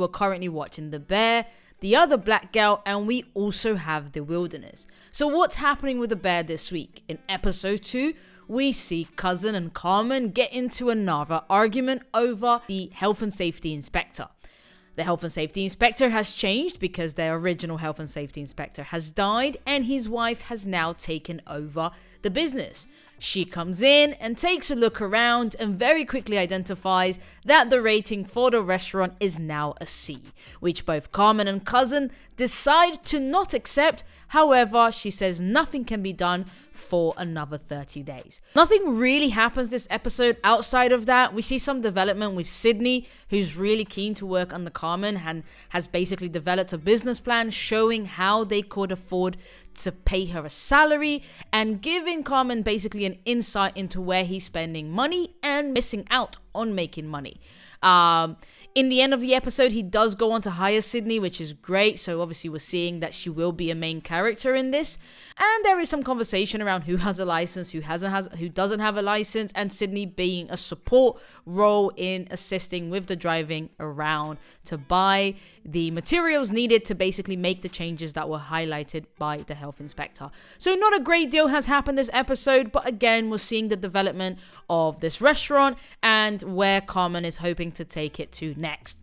We're currently watching The Bear, The Other Black Girl, and we also have The Wilderness. So what's happening with The Bear this week? In episode 2, we see Cousin and Carmen get into another argument over the health and safety inspector. The health and safety inspector has changed because their original health and safety inspector has died and his wife has now taken over the business. She comes in and takes a look around and very quickly identifies that the rating for the restaurant is now a C, which both Carmen and Cousin decide to not accept. However, she says nothing can be done for another 30 days. Nothing really happens this episode outside of that. We see some development with Sydney, who's really keen to work under Carmen and has basically developed a business plan showing how they could afford to pay her a salary and giving Carmen basically an insight into where he's spending money and missing out on making money. In the end of the episode, he does go on to hire Sydney, which is great. So obviously we're seeing that she will be a main character in this. And there is some conversation around who has a license, who doesn't have a license, and Sydney being a support role in assisting with the driving around to buy the materials needed to basically make the changes that were highlighted by the health inspector. So not a great deal has happened this episode, but again, we're seeing the development of this restaurant and where Carmen is hoping to take it to next.